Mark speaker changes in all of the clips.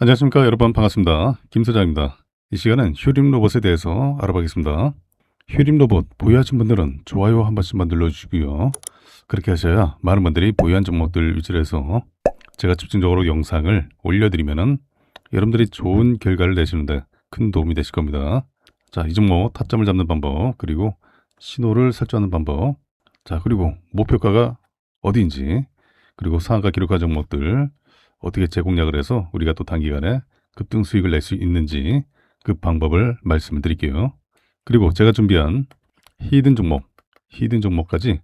Speaker 1: 안녕하십니까 여러분, 반갑습니다. 김 소장입니다. 이 시간은 휴림 로봇에 대해서 알아보겠습니다. 휴림 로봇 보유하신 분들은 좋아요 한 번씩만 눌러주시고요. 그렇게 하셔야 많은 분들이 보유한 종목들 위주로 해서 제가 집중적으로 영상을 올려드리면은 여러분들이 좋은 결과를 내시는데 큰 도움이 되실 겁니다. 자, 이 종목 타점을 잡는 방법, 그리고 신호를 설정하는 방법, 자, 그리고 목표가가 어디인지, 그리고 상한가 기록한 종목들 어떻게 재공략을 해서 우리가 또 단기간에 급등 수익을 낼 수 있는지 그 방법을 말씀을 드릴게요. 그리고 제가 준비한 히든 종목까지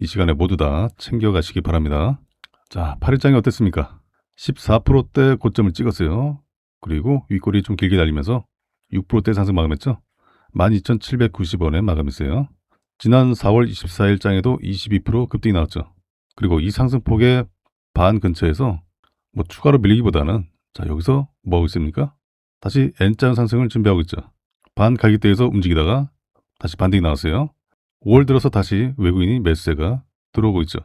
Speaker 1: 이 시간에 모두 다 챙겨가시기 바랍니다. 자, 8일장이 어땠습니까? 14%대 고점을 찍었어요. 그리고 윗꼬리 좀 길게 달리면서 6%대 상승 마감했죠. 12,790원에 마감했어요. 지난 4월 24일장에도 22% 급등이 나왔죠. 그리고 이 상승폭의 반 근처에서 뭐 추가로 밀리기보다는, 자, 여기서 뭐 하고 있습니까? 다시 N자 상승을 준비하고 있죠. 반 가격대에서 움직이다가 다시 반등이 나왔어요. 5월 들어서 다시 외국인이 매수세가 들어오고 있죠.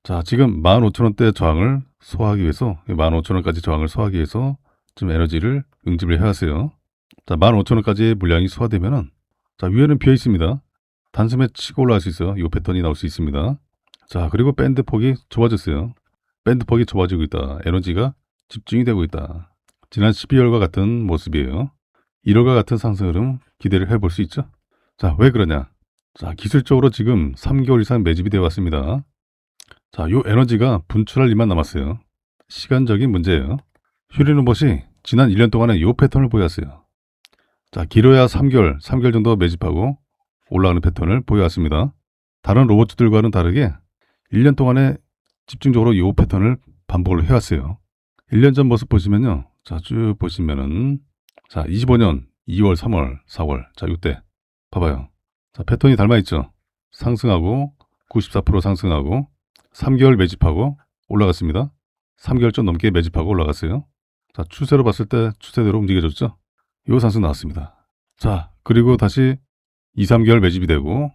Speaker 1: 자, 지금 15,000원대 저항을 소화하기 위해서, 15,000원까지 저항을 소화하기 위해서 좀 에너지를 응집을 해왔어요. 자, 15,000원까지 물량이 소화되면은, 자, 위에는 비어 있습니다. 단숨에 치고 올라갈 수 있어요. 이 패턴이 나올 수 있습니다. 자, 그리고 밴드 폭이 좁아졌어요. 밴드 폭이 좁아지고 있다. 에너지가 집중이 되고 있다. 지난 12월과 같은 모습이에요. 1월과 같은 상승 흐름 기대를 해볼 수 있죠. 자, 왜 그러냐? 자, 기술적으로 지금 3개월 이상 매집이 되어 왔습니다. 자, 요 에너지가 분출할 일만 남았어요. 시간적인 문제예요. 휴리 로봇이 지난 1년 동안에 요 패턴을 보였어요. 자, 길어야 3개월 정도 매집하고 올라가는 패턴을 보여왔습니다. 다른 로봇들과는 다르게 1년 동안에 집중적으로 이 패턴을 반복을 해왔어요. 1년 전 모습 보시면요. 자, 쭉 보시면은, 자, 25년 2월, 3월, 4월. 자, 이때 봐봐요. 자, 패턴이 닮아있죠. 상승하고 94% 상승하고 3개월 매집하고 올라갔습니다. 3개월 좀 넘게 매집하고 올라갔어요. 자, 추세로 봤을 때 추세대로 움직여졌죠. 요 상승 나왔습니다. 자, 그리고 다시 2, 3개월 매집이 되고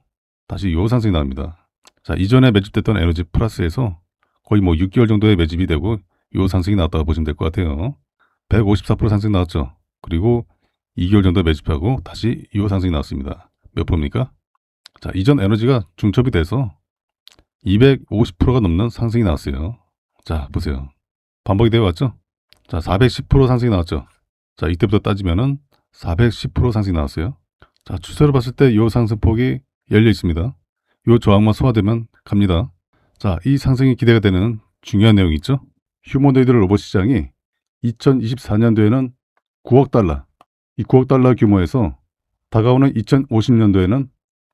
Speaker 1: 다시 요 상승이 나옵니다. 자, 이전에 매집됐던 에너지 플러스에서 거의 뭐 6개월 정도의 매집이 되고 요 상승이 나왔다고 보시면 될 것 같아요. 154% 상승 나왔죠. 그리고 2개월 정도 매집하고 다시 요 상승이 나왔습니다. 몇 프로입니까? 자, 이전 에너지가 중첩이 돼서 250%가 넘는 상승이 나왔어요. 자, 보세요. 반복이 되어 왔죠? 자, 410% 상승이 나왔죠. 자, 이때부터 따지면은 410% 상승이 나왔어요. 자, 추세로 봤을 때 요 상승폭이 열려 있습니다. 요 저항만 소화되면 갑니다. 자, 이 상승이 기대가 되는 중요한 내용이 있죠. 휴머노이드 로봇 시장이 2024년도에는 9억 달러, 이 9억 달러 규모에서 다가오는 2050년도에는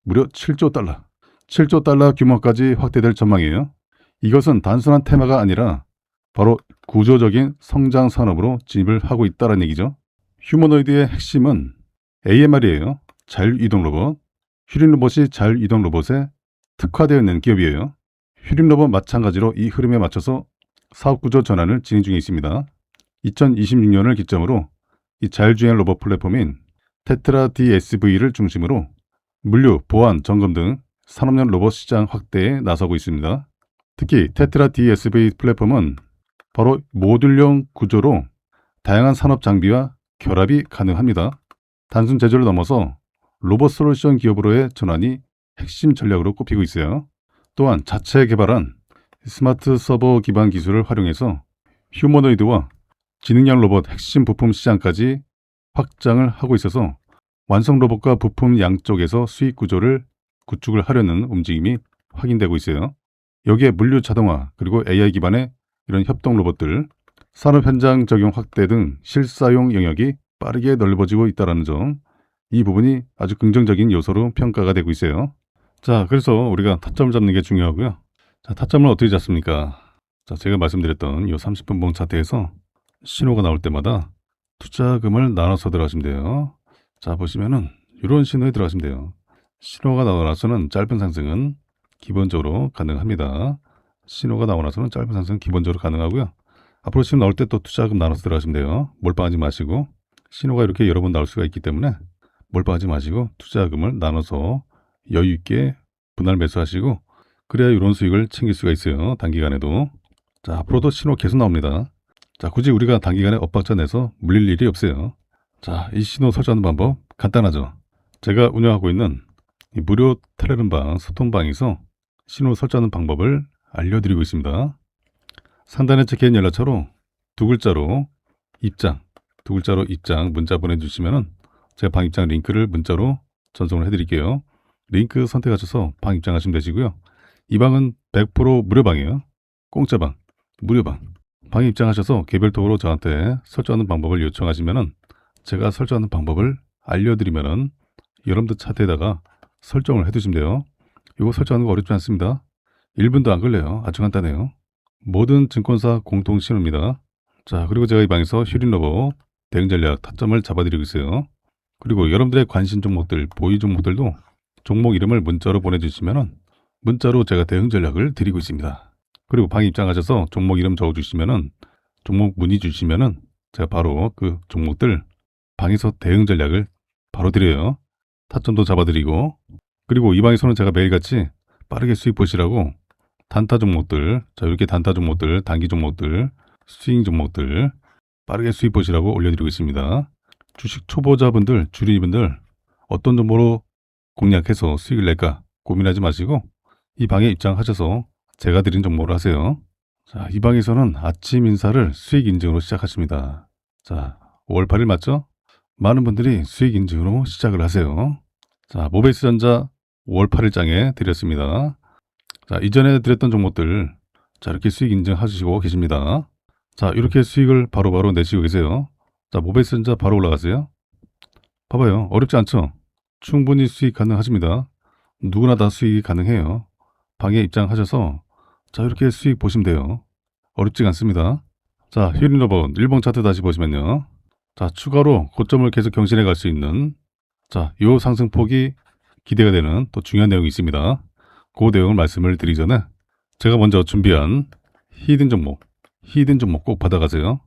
Speaker 1: 무려 7조 달러, 7조 달러 규모까지 확대될 전망이에요. 이것은 단순한 테마가 아니라 바로 구조적인 성장 산업으로 진입을 하고 있다는 얘기죠. 휴머노이드의 핵심은 AMR이에요. 자율이동 로봇. 휴림 로봇이 자율이동 로봇에 특화되어 있는 기업이에요. 휴림 로봇 마찬가지로 이 흐름에 맞춰서 사업 구조 전환을 진행 중에 있습니다. 2026년을 기점으로 이 자율주행 로봇 플랫폼인 테트라 DSV를 중심으로 물류, 보안, 점검 등 산업용 로봇 시장 확대에 나서고 있습니다. 특히 테트라 DSV 플랫폼은 바로 모듈형 구조로 다양한 산업 장비와 결합이 가능합니다. 단순 제조를 넘어서 로봇 솔루션 기업으로의 전환이 핵심 전략으로 꼽히고 있어요. 또한 자체 개발한 스마트 서버 기반 기술을 활용해서 휴머노이드와 지능형 로봇 핵심 부품 시장까지 확장을 하고 있어서 완성 로봇과 부품 양쪽에서 수익 구조를 구축을 하려는 움직임이 확인되고 있어요. 여기에 물류 자동화 그리고 AI 기반의 이런 협동 로봇들, 산업 현장 적용 확대 등 실사용 영역이 빠르게 넓어지고 있다는 점, 이 부분이 아주 긍정적인 요소로 평가가 되고 있어요. 자, 그래서 우리가 타점을 잡는 게 중요하고요. 자, 타점을 어떻게 잡습니까? 자, 제가 말씀드렸던 이 30분봉 차트에서 신호가 나올 때마다 투자금을 나눠서 들어가시면 돼요. 자, 보시면은 이런 신호에 들어가시면 돼요. 신호가 나오고 나서는 짧은 상승은 기본적으로 가능합니다. 신호가 나오고 나서는 짧은 상승은 기본적으로 가능하고요. 앞으로 신호 나올 때 또 투자금 나눠서 들어가시면 돼요. 몰빵하지 마시고, 신호가 이렇게 여러 번 나올 수가 있기 때문에 몰빵하지 마시고 투자금을 나눠서 여유 있게 분할 매수하시고, 그래야 이런 수익을 챙길 수가 있어요. 단기간에도. 자, 앞으로도 신호 계속 나옵니다. 자, 굳이 우리가 단기간에 엇박자 내서 물릴 일이 없어요. 자, 이 신호 설정하는 방법 간단하죠. 제가 운영하고 있는 이 무료 텔레그램방 소통방에서 신호 설정하는 방법을 알려드리고 있습니다. 상단에 찍힌 연락처로 두 글자로 입장 문자 보내주시면은 제가 방 입장 링크를 문자로 전송을 해드릴게요. 링크 선택하셔서 방 입장하시면 되시고요. 이 방은 100% 무료방이에요. 공짜방, 무료방. 방에 입장하셔서 개별톡으로 저한테 설정하는 방법을 요청하시면은 제가 설정하는 방법을 알려드리면은 여러분들 차트에다가 설정을 해두시면 돼요. 이거 설정하는 거 어렵지 않습니다. 1분도 안 걸려요. 아주 간단해요. 모든 증권사 공통 신호입니다. 자, 그리고 제가 이 방에서 휴림로봇 대응 전략 타점을 잡아드리고 있어요. 그리고 여러분들의 관심 종목들, 보유 종목들도 종목 이름을 문자로 보내주시면은 문자로 제가 대응 전략을 드리고 있습니다. 그리고 방에 입장하셔서 종목 이름 적어주시면은 종목 문의 주시면은 제가 바로 그 종목들 방에서 대응 전략을 바로 드려요. 타점도 잡아드리고, 그리고 이 방에서는 제가 매일같이 빠르게 수익 보시라고 단타 종목들, 자, 이렇게 단타 종목들, 단기 종목들, 스윙 종목들 빠르게 수익 보시라고 올려드리고 있습니다. 주식 초보자분들, 주리분들 어떤 정보로 공략해서 수익을 낼까 고민하지 마시고 이 방에 입장하셔서 제가 드린 정보를 하세요. 자, 이 방에서는 아침 인사를 수익 인증으로 시작하십니다. 자, 5월 8일 맞죠? 많은 분들이 수익 인증으로 시작을 하세요. 자, 모베이스 전자 5월 8일장에 드렸습니다. 자, 이전에 드렸던 종목들, 자, 이렇게 수익 인증하시고 계십니다. 자, 이렇게 수익을 바로바로 내시고 계세요. 자, 모베이스 전자 바로 올라가세요. 봐봐요. 어렵지 않죠? 충분히 수익 가능하십니다. 누구나 다 수익이 가능해요. 방에 입장하셔서 자, 이렇게 수익 보시면 돼요. 어렵지 않습니다. 자, 휴림로봇 일봉 차트 다시 보시면요. 자, 추가로 고점을 계속 경신해 갈 수 있는, 자, 요 상승폭이 기대가 되는 또 중요한 내용이 있습니다. 그 내용을 말씀을 드리기 전에 제가 먼저 준비한 히든 종목 꼭 받아가세요.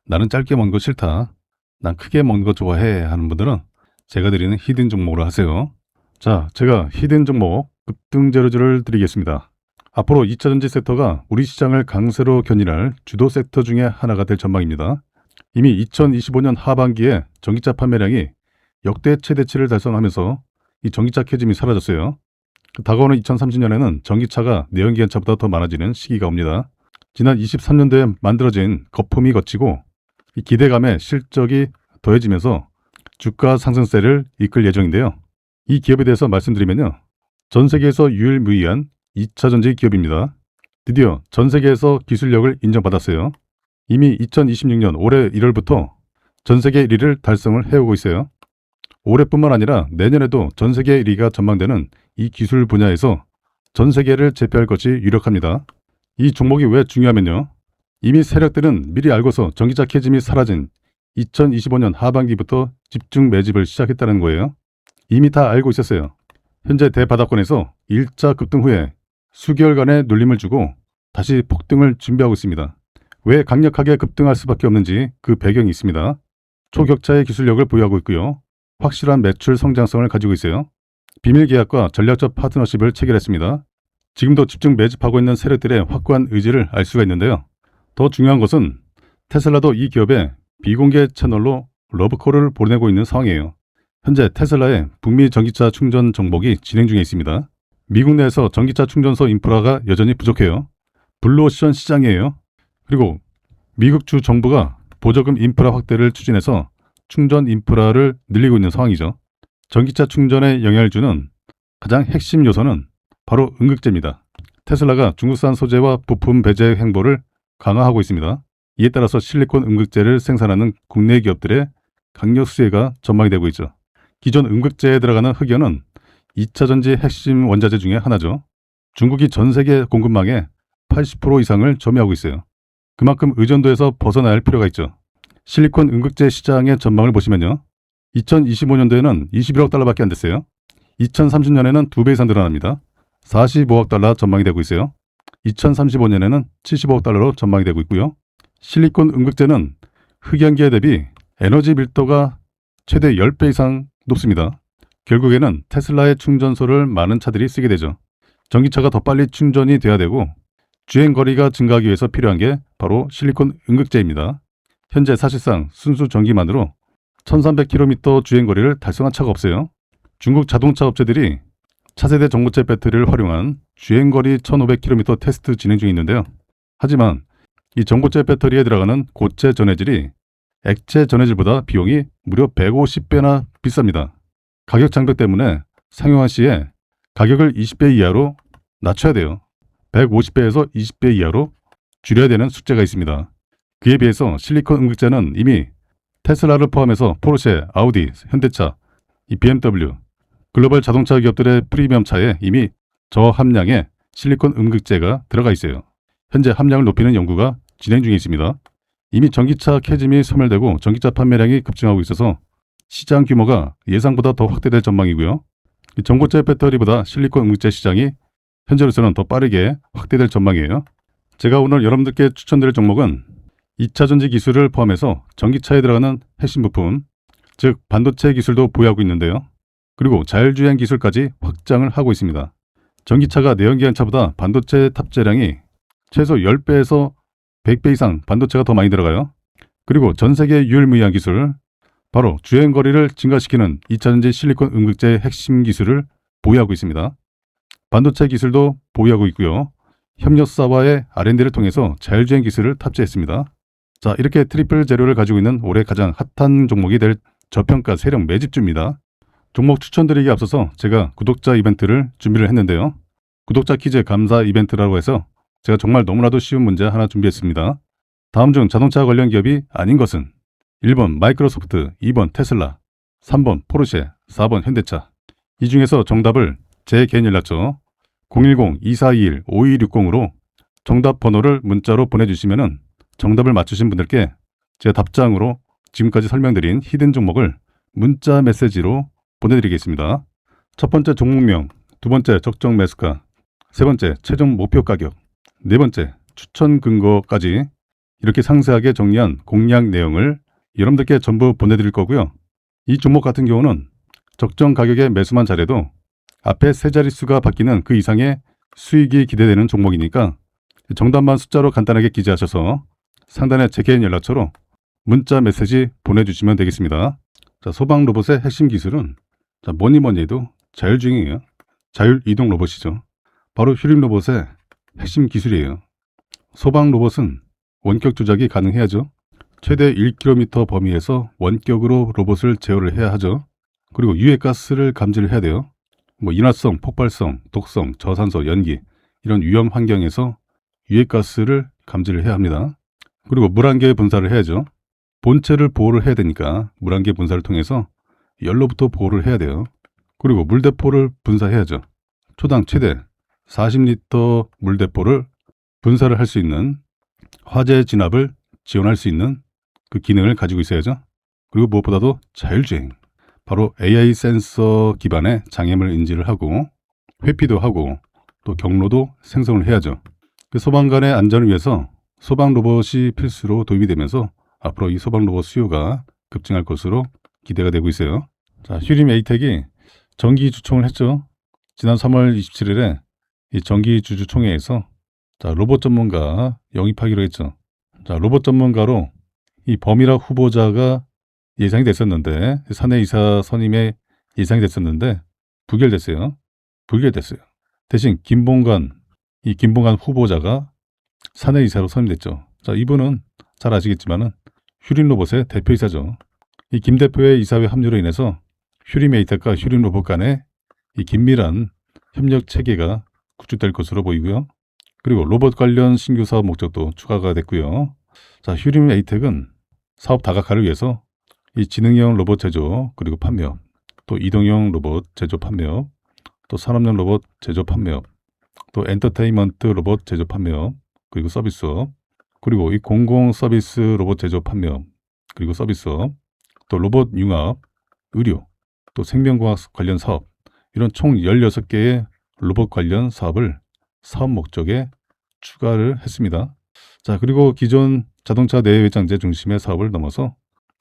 Speaker 1: 나는 짧게 먹는 거 싫다, 난 크게 먹는 거 좋아해 하는 분들은 제가 드리는 히든 종목으로 하세요. 자, 제가 히든 종목 급등 재료주를 드리겠습니다. 앞으로 2차전지 섹터가 우리 시장을 강세로 견인할 주도 섹터 중에 하나가 될 전망입니다. 이미 2025년 하반기에 전기차 판매량이 역대 최대치를 달성하면서 이 전기차 캐즘이 사라졌어요. 다가오는 2030년에는 전기차가 내연기관차보다 더 많아지는 시기가 옵니다. 지난 23년도에 만들어진 거품이 걷히고 이 기대감에 실적이 더해지면서 주가 상승세를 이끌 예정인데요. 이 기업에 대해서 말씀드리면요. 전 세계에서 유일무이한 2차전지 기업입니다. 드디어 전 세계에서 기술력을 인정받았어요. 이미 2026년 올해 1월부터 전 세계 1위를 달성을 해오고 있어요. 올해뿐만 아니라 내년에도 전 세계 1위가 전망되는 이 기술 분야에서 전 세계를 제패할 것이 유력합니다. 이 종목이 왜 중요하면요. 이미 세력들은 미리 알고서 전기차 캐즘이 사라진 2025년 하반기부터 집중 매집을 시작했다는 거예요. 이미 다 알고 있었어요. 현재 대바닥권에서 1차 급등 후에 수개월간의 눌림을 주고 다시 폭등을 준비하고 있습니다. 왜 강력하게 급등할 수밖에 없는지 그 배경이 있습니다. 초격차의 기술력을 보유하고 있고요. 확실한 매출 성장성을 가지고 있어요. 비밀 계약과 전략적 파트너십을 체결했습니다. 지금도 집중 매집하고 있는 세력들의 확고한 의지를 알 수가 있는데요. 더 중요한 것은 테슬라도 이 기업의 비공개 채널로 러브콜을 보내고 있는 상황이에요. 현재 테슬라의 북미 전기차 충전 정복이 진행 중에 있습니다. 미국 내에서 전기차 충전소 인프라가 여전히 부족해요. 블루오션 시장이에요. 그리고 미국 주 정부가 보조금 인프라 확대를 추진해서 충전 인프라를 늘리고 있는 상황이죠. 전기차 충전에 영향을 주는 가장 핵심 요소는 바로 음극재입니다. 테슬라가 중국산 소재와 부품 배제 행보를 강화하고 있습니다. 이에 따라서 실리콘 음극재를 생산하는 국내 기업들의 강력 수혜가 전망이 되고 있죠. 기존 음극재에 들어가는 흑연은 2차전지 핵심 원자재 중에 하나죠. 중국이 전 세계 공급망의 80% 이상을 점유하고 있어요. 그만큼 의존도에서 벗어날 필요가 있죠. 실리콘 음극재 시장의 전망을 보시면요. 2025년도에는 21억 달러밖에 안 됐어요. 2030년에는 2배 이상 늘어납니다. 45억 달러 전망이 되고 있어요. 2035년에는 75억 달러로 전망이 되고 있고요. 실리콘 음극재는 흑연기에 대비 에너지 밀도가 최대 10배 이상 높습니다. 결국에는 테슬라의 충전소를 많은 차들이 쓰게 되죠. 전기차가 더 빨리 충전이 돼야 되고 주행 거리가 증가하기 위해서 필요한 게 바로 실리콘 음극재입니다. 현재 사실상 순수 전기만으로 1300km 주행거리를 달성한 차가 없어요. 중국 자동차 업체들이 차세대 전고체 배터리를 활용한 주행거리 1500km 테스트 진행 중에 있는데요. 하지만 이 전고체 배터리에 들어가는 고체 전해질이 액체 전해질보다 비용이 무려 150배나 비쌉니다. 가격 장벽 때문에 상용화 시에 가격을 20배 이하로 낮춰야 돼요. 150배에서 20배 이하로 줄여야 되는 숙제가 있습니다. 그에 비해서 실리콘 음극재는 이미 테슬라를 포함해서 포르쉐, 아우디, 현대차, 이 BMW, 글로벌 자동차 기업들의 프리미엄 차에 이미 저함량의 실리콘 음극재가 들어가 있어요. 현재 함량을 높이는 연구가 진행 중에 있습니다. 이미 전기차 캐즘이 소멸되고 전기차 판매량이 급증하고 있어서 시장 규모가 예상보다 더 확대될 전망이고요. 전고체 배터리보다 실리콘 음극재 시장이 현재로서는 더 빠르게 확대될 전망이에요. 제가 오늘 여러분들께 추천드릴 종목은 2차 전지 기술을 포함해서 전기차에 들어가는 핵심 부품, 즉 반도체 기술도 보유하고 있는데요. 그리고 자율주행 기술까지 확장을 하고 있습니다. 전기차가 내연기관차보다 반도체 탑재량이 최소 10배에서 100배 이상 반도체가 더 많이 들어가요. 그리고 전 세계 유일무이한 기술, 바로 주행거리를 증가시키는 2차전지 실리콘 음극재의 핵심 기술을 보유하고 있습니다. 반도체 기술도 보유하고 있고요. 협력사와의 R&D를 통해서 자율주행 기술을 탑재했습니다. 자, 이렇게 트리플 재료를 가지고 있는 올해 가장 핫한 종목이 될 저평가 세력 매집주입니다. 종목 추천드리기에 앞서서 제가 구독자 이벤트를 준비를 했는데요. 구독자 퀴즈 감사 이벤트라고 해서 제가 정말 너무나도 쉬운 문제 하나 준비했습니다. 다음 중 자동차 관련 기업이 아닌 것은 1번 마이크로소프트, 2번 테슬라, 3번 포르쉐, 4번 현대차. 이 중에서 정답을 제 개인 연락처 010-2421-5260으로 정답 번호를 문자로 보내주시면 정답을 맞추신 분들께 제가 답장으로 지금까지 설명드린 히든 종목을 문자 메시지로 보내드리겠습니다. 첫 번째 종목명, 두 번째 적정 매수가, 세 번째 최종 목표 가격, 네 번째 추천 근거까지 이렇게 상세하게 정리한 공략 내용을 여러분들께 전부 보내드릴 거고요. 이 종목 같은 경우는 적정 가격에 매수만 잘해도 앞에 세 자릿수가 바뀌는 그 이상의 수익이 기대되는 종목이니까 정답만 숫자로 간단하게 기재하셔서 상단에 제 개인 연락처로 문자 메시지 보내주시면 되겠습니다. 자, 소방 로봇의 핵심 기술은 뭐니 해도 자율주행이에요. 자율이동 로봇이죠. 바로 휴림 로봇의 핵심 기술이에요. 소방 로봇은 원격 조작이 가능해야죠. 최대 1km 범위에서 원격으로 로봇을 제어를 해야 하죠. 그리고 유해가스를 감지를 해야 돼요. 인화성, 폭발성, 독성, 저산소, 연기 이런 위험 환경에서 유해가스를 감지를 해야 합니다. 그리고 물안개 분사를 해야죠. 본체를 보호를 해야 되니까 물안개 분사를 통해서 열로부터 보호를 해야 돼요. 그리고 물대포를 분사해야죠. 초당 최대 40리터 물대포를 분사를 할 수 있는 화재 진압을 지원할 수 있는 그 기능을 가지고 있어야죠. 그리고 무엇보다도 자율주행. 바로 AI 센서 기반의 장애물 인지를 하고 회피도 하고 또 경로도 생성을 해야죠. 그 소방관의 안전을 위해서 소방 로봇이 필수로 도입이 되면서 앞으로 이 소방 로봇 수요가 급증할 것으로 기대가 되고 있어요. 자, 휴림 에이텍이 정기 주총을 했죠. 지난 3월 27일에 이 정기 주주총회에서 로봇 전문가 영입하기로 했죠. 자, 로봇 전문가로 이 범이라 후보자가 예상이 됐었는데 사내이사 선임에 예상이 됐었는데 부결됐어요. 대신 김봉관 후보자가 사내이사로 선임됐죠. 자, 이분은 잘 아시겠지만은 휴림로봇의 대표이사죠. 이 김 대표의 이사회 합류로 인해서 휴림에이텍과 휴림로봇 간의 이 긴밀한 협력 체계가 구축될 것으로 보이고요. 그리고 로봇 관련 신규 사업 목적도 추가가 됐고요. 자, 휴림에이텍은 사업 다각화를 위해서 이 지능형 로봇 제조 그리고 판매업, 또 이동형 로봇 제조 판매업, 또 산업용 로봇 제조 판매업, 또 엔터테인먼트 로봇 제조 판매업, 그리고 서비스업, 그리고 이 공공 서비스 로봇 제조 판매업, 그리고 서비스업, 또 로봇 융합, 의료, 또 생명과학 관련 사업, 이런 총 16개의 로봇 관련 사업을 사업 목적에 추가를 했습니다. 자, 그리고 기존 자동차 내외장재 중심의 사업을 넘어서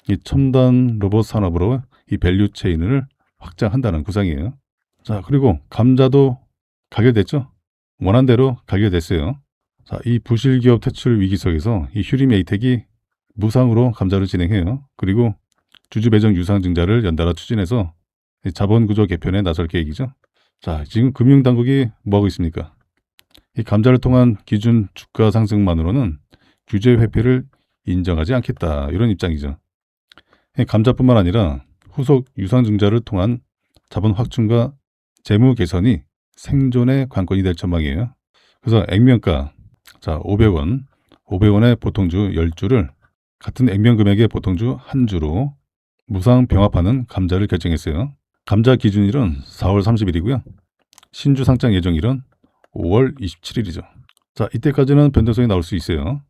Speaker 1: 이 첨단 로봇 산업으로 이 밸류 체인을 확장한다는 구상이에요. 자, 그리고 감자도 가결됐죠. 원한대로 가결됐어요. 자, 이 부실기업 퇴출 위기 속에서 이 휴림에이텍이 무상으로 감자를 진행해요. 그리고 주주 배정 유상 증자를 연달아 추진해서 자본 구조 개편에 나설 계획이죠. 자, 지금 금융당국이 뭐하고 있습니까? 이 감자를 통한 기준 주가 상승만으로는 규제 회피를 인정하지 않겠다. 이런 입장이죠. 감자뿐만 아니라 후속 유상증자를 통한 자본 확충과 재무 개선이 생존의 관건이 될 전망이에요. 그래서 액면가, 자 500원, 500원의 보통주 10주를 같은 액면 금액의 보통주 1주로 무상 병합하는 감자를 결정했어요. 감자 기준일은 4월 30일이고요. 신주 상장 예정일은 5월 27일이죠. 자, 이때까지는 변동성이 나올 수 있어요.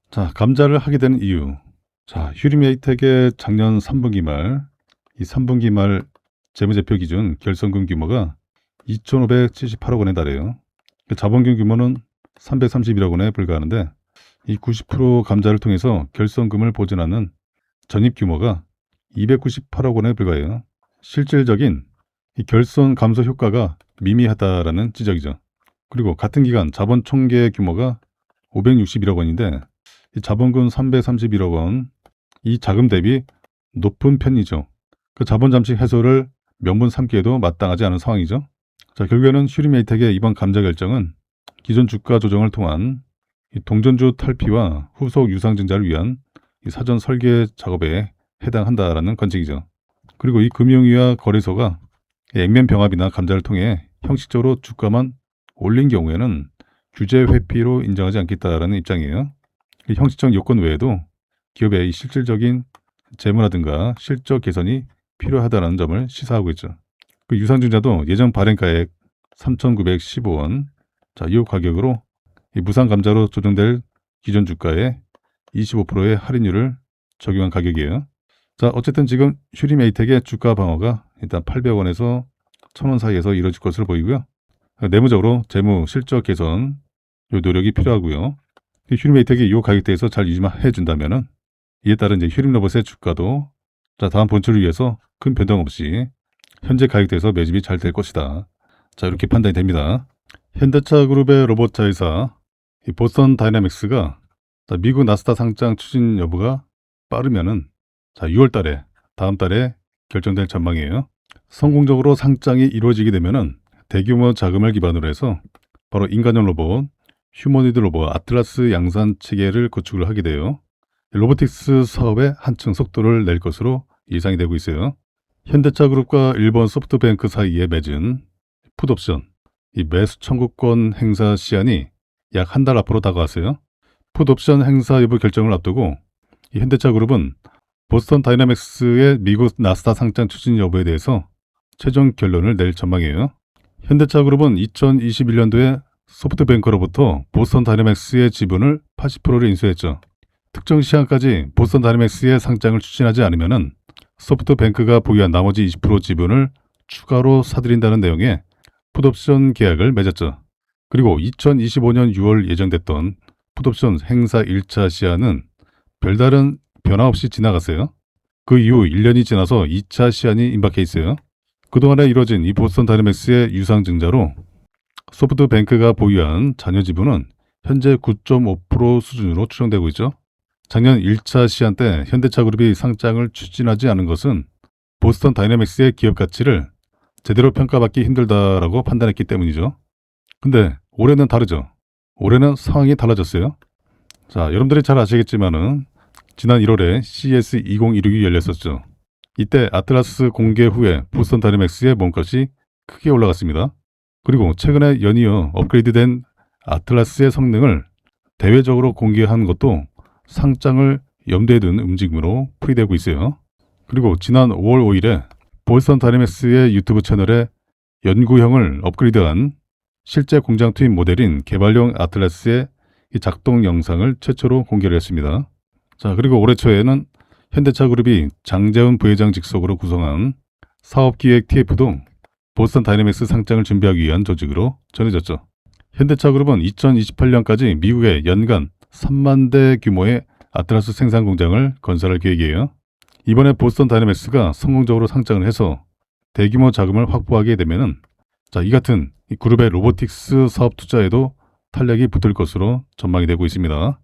Speaker 1: 자, 감자를 하게 되는 이유. 자, 휴림에이텍의 작년 3분기 말, 이 3분기 말 재무제표 기준 결손금 규모가 2,578억 원에 달해요. 자본금 규모는 331억 원에 불과하는데 이 90% 감자를 통해서 결손금을 보전하는 전입 규모가 298억 원에 불과해요. 실질적인 이 결손 감소 효과가 미미하다라는 지적이죠. 그리고 같은 기간 자본 총계 규모가 561억 원인데 이 자본금 331억 원, 이 자금 대비 높은 편이죠. 그 자본 잠식 해소를 명분 삼기에도 마땅하지 않은 상황이죠. 자, 결국에는 휴림에이텍의 이번 감자 결정은 기존 주가 조정을 통한 이 동전주 탈피와 후속 유상증자를 위한 이 사전 설계 작업에 해당한다라는 관측이죠. 그리고 이 금융위와 거래소가 액면 병합이나 감자를 통해 형식적으로 주가만 올린 경우에는 규제 회피로 인정하지 않겠다라는 입장이에요. 이 형식적 요건 외에도 기업의 실질적인 재무라든가 실적 개선이 필요하다는 점을 시사하고 있죠. 그 유상증자도 예전 발행가액 3,915원, 자, 이 가격으로 이 무상 감자로 조정될 기존 주가의 25%의 할인율을 적용한 가격이에요. 자, 어쨌든 지금 휴림에이텍의 주가 방어가 일단 800원에서 1,000원 사이에서 이루어질 것으로 보이고요. 내부적으로 재무 실적 개선 요 노력이 필요하고요. 휴림에이텍이 이 가격대에서 잘 유지만 해준다면은 이에 따른 이제 휴림로봇의 주가도 자, 다음 본출을 위해서 큰 변동 없이 현재 가격대에서 매집이 잘 될 것이다. 자, 이렇게 판단이 됩니다. 현대차 그룹의 로봇차 회사 이 보스턴 다이내믹스가 미국 나스닥 상장 추진 여부가 빠르면은 자, 6월 달에 다음 달에 결정될 전망이에요. 성공적으로 상장이 이루어지게 되면은 대규모 자금을 기반으로 해서 바로 인간형 로봇, 휴머니드 로봇 아틀라스 양산 체계를 구축을 하게 돼요. 로보틱스 사업에 한층 속도를 낼 것으로 예상이 되고 있어요. 현대차 그룹과 일본 소프트뱅크 사이에 맺은 풋옵션, 이 매수 청구권 행사 시한이 약 한 달 앞으로 다가왔어요. 풋옵션 행사 여부 결정을 앞두고 이 현대차 그룹은 보스턴 다이내믹스의 미국 나스닥 상장 추진 여부에 대해서 최종 결론을 낼 전망이에요. 현대차 그룹은 2021년도에 소프트뱅크로부터 보스턴 다이내믹스의 지분을 80%를 인수했죠. 특정 시한까지 보스턴 다이내믹스의 상장을 추진하지 않으면 소프트뱅크가 보유한 나머지 20% 지분을 추가로 사들인다는 내용의 풋옵션 계약을 맺었죠. 그리고 2025년 6월 예정됐던 풋옵션 행사 1차 시한은 별다른 변화 없이 지나갔어요. 그 이후 1년이 지나서 2차 시한이 임박해 있어요. 그동안에 이뤄진 이 보스턴 다이내믹스의 유상증자로 소프트뱅크가 보유한 잔여 지분은 현재 9.5% 수준으로 추정되고 있죠. 작년 1차 시한 때 현대차 그룹이 상장을 추진하지 않은 것은 보스턴 다이내믹스의 기업 가치를 제대로 평가받기 힘들다라고 판단했기 때문이죠. 근데 올해는 다르죠. 올해는 상황이 달라졌어요. 자, 여러분들이 잘 아시겠지만은 지난 1월에 CES 2016이 열렸었죠. 이때 아틀라스 공개 후에 보스턴 다이내믹스의 몸값이 크게 올라갔습니다. 그리고 최근에 연이어 업그레이드된 아틀라스의 성능을 대외적으로 공개한 것도 상장을 염두에 둔 움직임으로 풀이되고 있어요. 그리고 지난 5월 5일에 보스턴 다이내믹스의 유튜브 채널에 연구형을 업그레이드한 실제 공장 투입 모델인 개발용 아틀라스의 작동 영상을 최초로 공개를 했습니다. 자, 그리고 올해 초에는 현대차 그룹이 장재훈 부회장 직속으로 구성한 사업기획 TF도 보스턴 다이내믹스 상장을 준비하기 위한 조직으로 전해졌죠. 현대차 그룹은 2028년까지 미국에 연간 3만 대 규모의 아틀라스 생산 공장을 건설할 계획이에요. 이번에 보스턴 다이내믹스가 성공적으로 상장을 해서 대규모 자금을 확보하게 되면은 자, 이 같은 이 그룹의 로보틱스 사업 투자에도 탄력이 붙을 것으로 전망이 되고 있습니다.